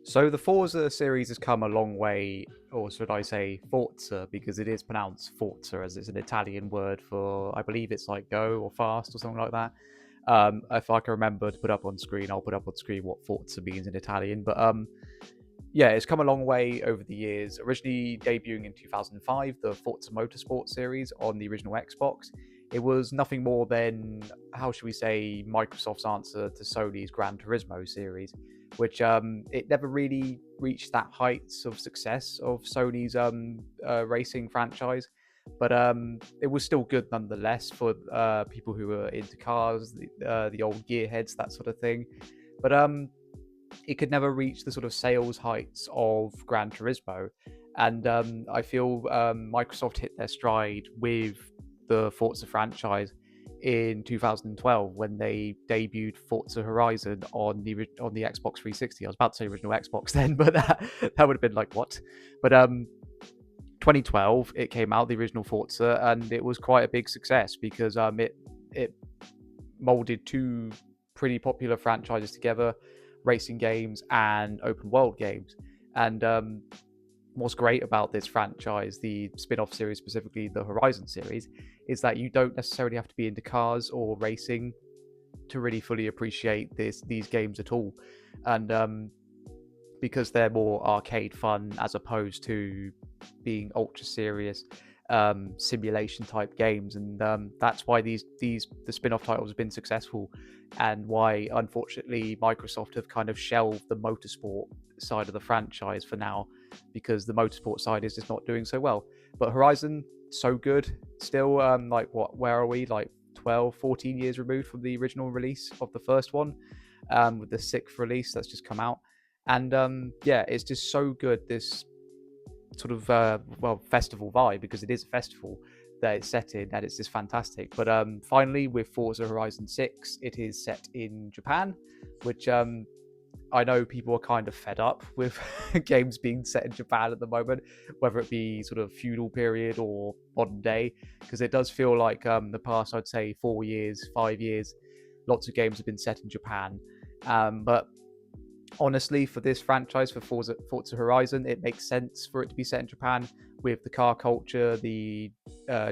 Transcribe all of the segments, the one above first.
So the Forza series has come a long way, or should I say Forza, because it is pronounced Forza, as it's an Italian word for, I believe it's like go or fast or something like that. If I can remember to put up on screen, I'll put up on screen what Forza means in Italian. But yeah, it's come a long way over the years. Originally debuting in 2005, the Forza Motorsport series on the original Xbox. It was nothing more than, how should we say, Microsoft's answer to Sony's Gran Turismo series, which it never really reached that heights of success of Sony's racing franchise, but it was still good nonetheless for people who were into cars, the old gearheads, that sort of thing. But it could never reach the sort of sales heights of Gran Turismo. And I feel Microsoft hit their stride with the Forza franchise in 2012 when they debuted Forza Horizon on the Xbox 360. I was about to say original Xbox then, but that would have been like what? But 2012 it came out, the original Forza, and it was quite a big success because it molded two pretty popular franchises together, racing games and open world games. And what's great about this franchise, the spin-off series, specifically the Horizon series, is that you don't necessarily have to be into cars or racing to really fully appreciate these games at all. And because they're more arcade fun as opposed to being ultra serious simulation type games, and that's why the spin-off titles have been successful, and why unfortunately Microsoft have kind of shelved the motorsport side of the franchise for now, because the motorsport side is just not doing so well. But Horizon, so good still. Like what, where are we, like 12-14 years removed from the original release of the first one, with the sixth release that's just come out. And yeah, it's just so good, this sort of festival vibe, because it is a festival that it's set in, and it's just fantastic. But finally, with Forza Horizon 6, it is set in Japan, which I know people are kind of fed up with games being set in Japan at the moment, whether it be sort of feudal period or modern day, because it does feel like the past, I'd say 4 years, 5 years, lots of games have been set in Japan. But honestly, for this franchise, for Forza Horizon, it makes sense for it to be set in Japan, with the car culture, the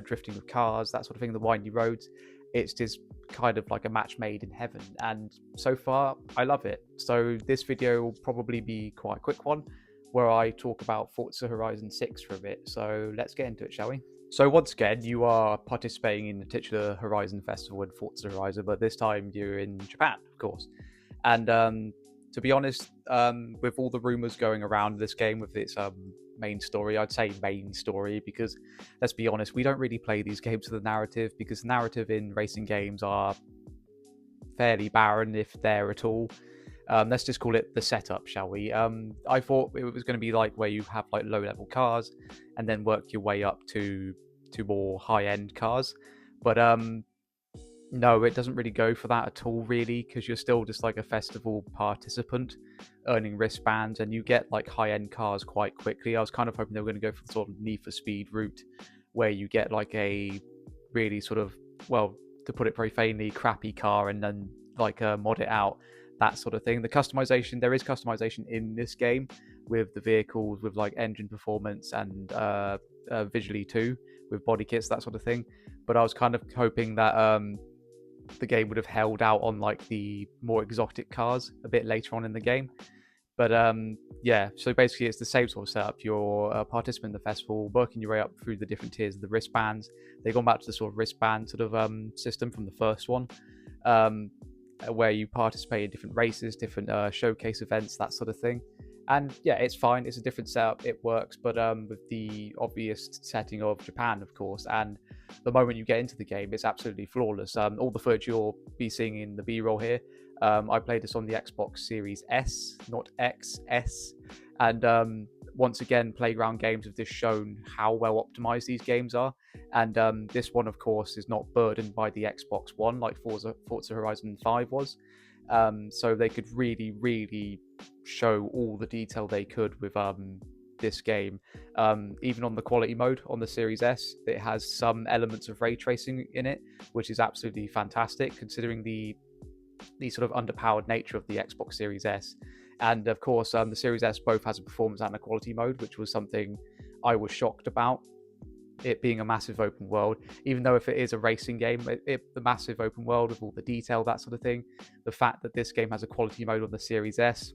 drifting of cars, that sort of thing, the windy roads. It's just kind of like a match made in heaven, and so far I love it. So this video will probably be quite a quick one, where I talk about Forza Horizon 6 for a bit. So let's get into it, shall we? So once again, you are participating in the titular Horizon Festival in Forza Horizon, but this time you're in Japan, of course. And to be honest, with all the rumors going around this game with its main story, I'd say main story, because let's be honest, we don't really play these games for the narrative, because narrative in racing games are fairly barren, if they're at all. Let's just call it the setup, shall we? I thought it was going to be like where you have like low level cars and then work your way up to more high end cars, but no, it doesn't really go for that at all, really, because you're still just like a festival participant earning wristbands, and you get like high-end cars quite quickly. I was kind of hoping they were going to go for the sort of Need for Speed route, where you get like a really sort of, well, to put it very faintly, crappy car, and then like mod it out, that sort of thing. The customization, there is customization in this game with the vehicles, with like engine performance and visually too, with body kits, that sort of thing. But I was kind of hoping that the game would have held out on like the more exotic cars a bit later on in the game. But yeah, so basically it's the same sort of setup. You're a participant in the festival, working your way up through the different tiers of the wristbands. They've gone back to the sort of wristband sort of system from the first one, where you participate in different races, different showcase events, that sort of thing. And yeah, it's fine. It's a different setup. It works, but with the obvious setting of Japan, of course. And the moment you get into the game, it's absolutely flawless. All the footage you'll be seeing in the B-roll here, I played this on the Xbox Series S, not XS. And once again, Playground Games have just shown how well optimized these games are. And this one, of course, is not burdened by the Xbox One like Forza Horizon 5 was. So they could really, really show all the detail they could with this game. Even on the quality mode on the Series S, it has some elements of ray tracing in it, which is absolutely fantastic considering the sort of underpowered nature of the Xbox Series S. And of course, the Series S both has a performance and a quality mode, which was something I was shocked about, it being a massive open world. Even though if it is a racing game, the massive open world with all the detail, that sort of thing, the fact that this game has a quality mode on the Series S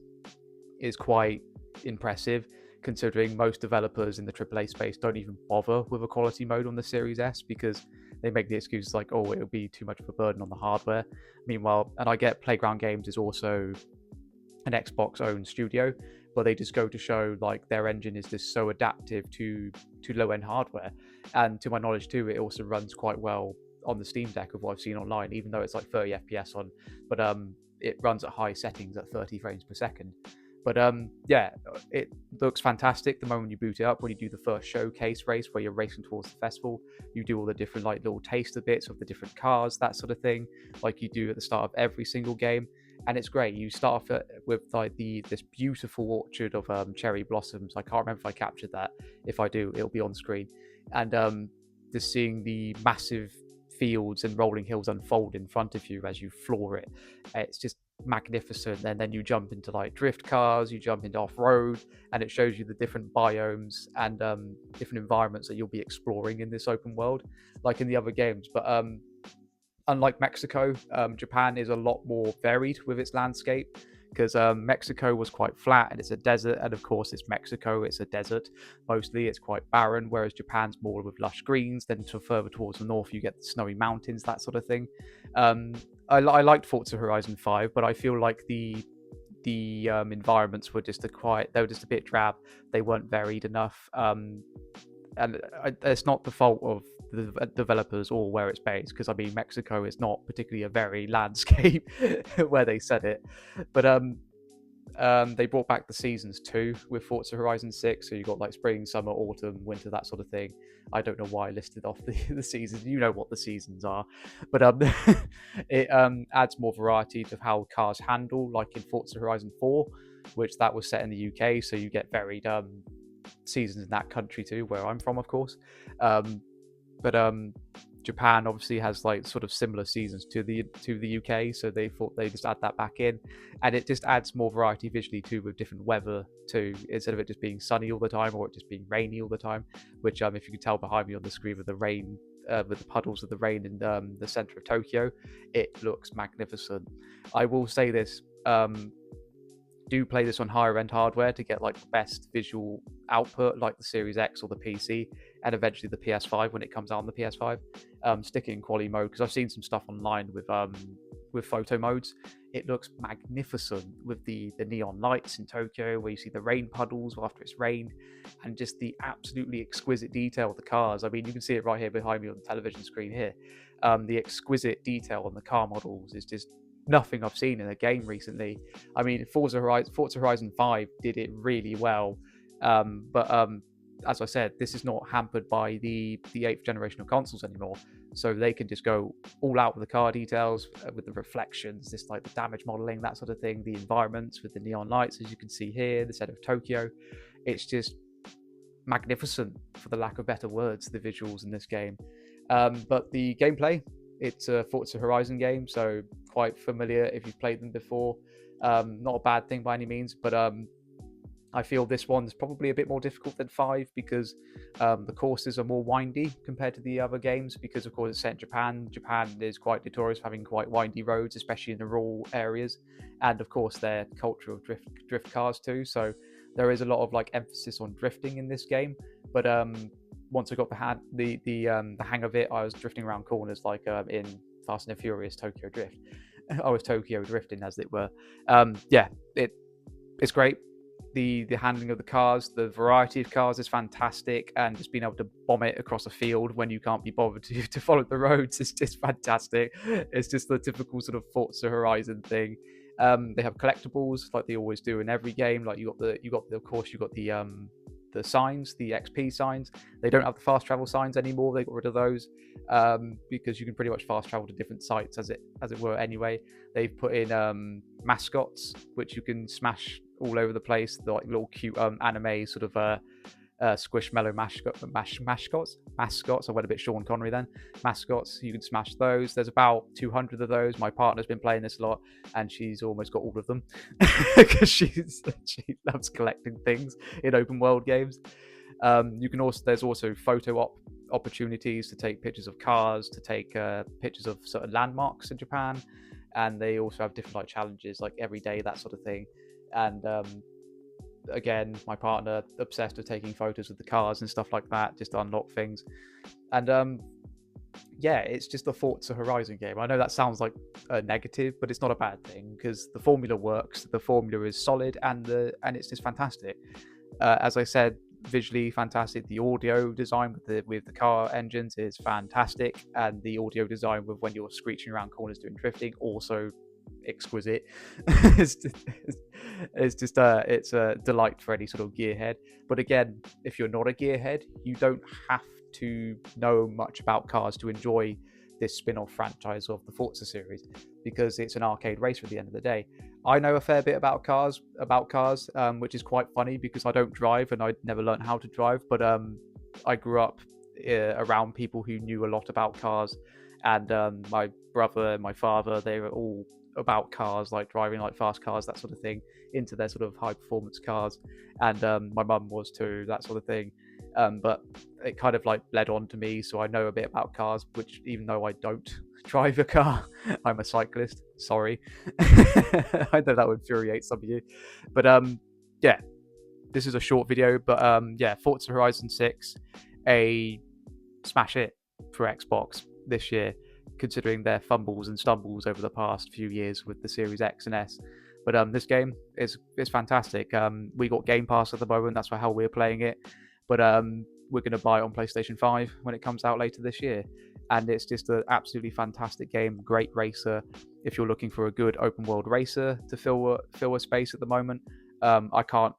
is quite impressive, considering most developers in the AAA space don't even bother with a quality mode on the Series S because they make the excuse like, oh, it'll be too much of a burden on the hardware. Meanwhile, and I get Playground Games is also an Xbox owned studio, but they just go to show like their engine is just so adaptive to low end hardware. And to my knowledge too, it also runs quite well on the Steam Deck of what I've seen online, even though it's like 30 FPS on, but it runs at high settings at 30 frames per second. But yeah, it looks fantastic the moment you boot it up. When you do the first showcase race where you're racing towards the festival, you do all the different like little taster bits of the different cars, that sort of thing, like you do at the start of every single game. And it's great. You start off with like this beautiful orchard of cherry blossoms. I can't remember if I captured that. If I do, it'll be on screen. And just seeing the massive fields and rolling hills unfold in front of you as you floor it, it's just magnificent. And then you jump into like drift cars, you jump into off-road, and it shows you the different biomes and different environments that you'll be exploring in this open world, like in the other games. But unlike Mexico, Japan is a lot more varied with its landscape, because Mexico was quite flat and it's a desert, and of course it's Mexico, it's a desert mostly, it's quite barren, whereas Japan's more with lush greens. Then to further towards the north you get the snowy mountains, that sort of thing. I liked Forza Horizon 5, but I feel like the environments were just they were just a bit drab, they weren't varied enough. And it's not the fault of the developers or where it's based, because I mean Mexico is not particularly a very landscape where they set it. But they brought back the seasons too with Forza Horizon 6, so you got like spring, summer, autumn, winter, that sort of thing. I don't know why I listed off the seasons. You know what the seasons are. But it adds more variety to how cars handle, like in Forza Horizon 4, which that was set in the UK, so you get varied seasons in that country too, where I'm from, of course. But Japan obviously has like sort of similar seasons to the UK, so they thought they just add that back in, and it just adds more variety visually too, with different weather too, instead of it just being sunny all the time or it just being rainy all the time. Which if you can tell behind me on the screen with the rain, with the puddles of the rain in the center of Tokyo, it looks magnificent. I will say this. Do play this on higher end hardware to get like the best visual output, like the Series X or the PC, and eventually the PS5 when it comes out on the PS5. Stick it in quality mode, because I've seen some stuff online with photo modes. It looks magnificent with the neon lights in Tokyo, where you see the rain puddles after it's rained, and just the absolutely exquisite detail of the cars. I mean, you can see it right here behind me on the television screen here. The exquisite detail on the car models is just nothing I've seen in a game recently. I mean, Forza Horizon 5 did it really well, but as I said, this is not hampered by the 8th generation of consoles anymore, so they can just go all out with the car details, with the reflections, just like the damage modeling, that sort of thing, the environments with the neon lights, as you can see here, the set of Tokyo. It's just magnificent, for the lack of better words, the visuals in this game. But the gameplay, it's a Forza Horizon game, so quite familiar if you've played them before. Not a bad thing by any means, but I feel this one's probably a bit more difficult than 5, because the courses are more windy compared to the other games, because of course it's set in Japan. Japan is quite notorious for having quite windy roads, especially in the rural areas, and of course their culture of drift cars too, so there is a lot of like emphasis on drifting in this game. But once I got the hang of it, I was drifting around corners like in Fast and the Furious Tokyo Drift. I was Tokyo drifting, as it were. Yeah, it's great. The handling of the cars, the variety of cars is fantastic, and just being able to bomb it across a field when you can't be bothered to follow the roads is just fantastic. It's just the typical sort of Forza Horizon thing. They have collectibles like they always do in every game. Like you got the signs, the XP signs. They don't have the fast travel signs anymore. They got rid of those because you can pretty much fast travel to different sites as it were anyway. They've put in mascots which you can smash all over the place. The like little cute anime sort of Squishmallow mascots. I went a bit Sean Connery then. Mascots, you can smash those. There's about 200 of those. My partner's been playing this a lot, and she's almost got all of them because she loves collecting things in open world games. You can also there's also opportunities to take pictures of cars, to take pictures of certain landmarks in Japan, and they also have different like challenges, like every day, that sort of thing. And again, my partner obsessed with taking photos of the cars and stuff like that, just to unlock things. And yeah, it's just a Forza Horizon game. I know that sounds like a negative, but it's not a bad thing because the formula works. The formula is solid, and it's just fantastic. As I said, visually fantastic. The audio design with the car engines is fantastic, and the audio design with when you're screeching around corners doing drifting, also exquisite. it's it's a delight for any sort of gearhead. But again, if you're not a gearhead, you don't have to know much about cars to enjoy this spin-off franchise of the Forza series, because it's an arcade racer at the end of the day. I know a fair bit about cars, which is quite funny because I don't drive and I never learned how to drive. But I grew up around people who knew a lot about cars, and my brother and my father, they were all about cars, like driving like fast cars, that sort of thing, into their sort of high performance cars. And my mum was too, that sort of thing. But it kind of like led on to me, so I know a bit about cars, which even though I don't drive a car, I'm a cyclist. Sorry. I know that would infuriate some of you. But yeah, this is a short video, but yeah, Forza Horizon 6, a smash it for Xbox this year, considering their fumbles and stumbles over the past few years with the Series X and S. But this game is fantastic. We got Game Pass at the moment, that's how we're playing it. But we're going to buy it on PlayStation 5 when it comes out later this year. And it's just an absolutely fantastic game, great racer. If you're looking for a good open world racer to fill a space at the moment, I can't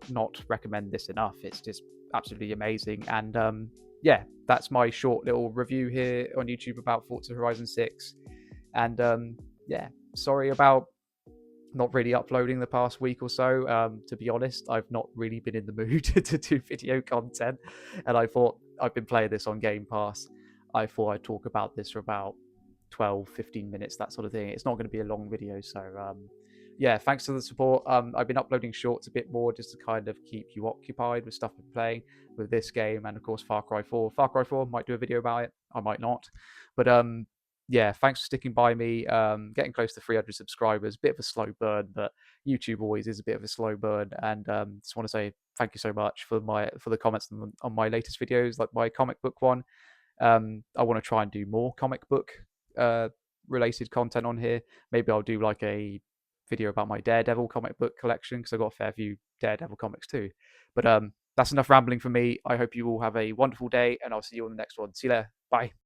not recommend this enough. It's just absolutely amazing. And yeah, that's my short little review here on YouTube about Forza Horizon 6. And yeah, sorry about not really uploading the past week or so. To be honest, I've not really been in the mood to do video content, and I thought, I've been playing this on Game Pass, I thought I'd talk about this for about 12-15 minutes, that sort of thing. It's not going to be a long video, so yeah, thanks for the support. I've been uploading shorts a bit more just to kind of keep you occupied with stuff I'm playing with this game, and of course Far Cry 4. Far Cry 4, might do a video about it, I might not. But yeah, thanks for sticking by me. Getting close to 300 subscribers, bit of a slow burn, but YouTube always is a bit of a slow burn. And just want to say thank you so much for the comments on my latest videos, like my comic book one. I want to try and do more comic book related content on here. Maybe I'll do like a video about my Daredevil comic book collection, because I've got a fair few Daredevil comics too. But that's enough rambling for me. I hope you all have a wonderful day, and I'll see you on the next one. See you later. Bye.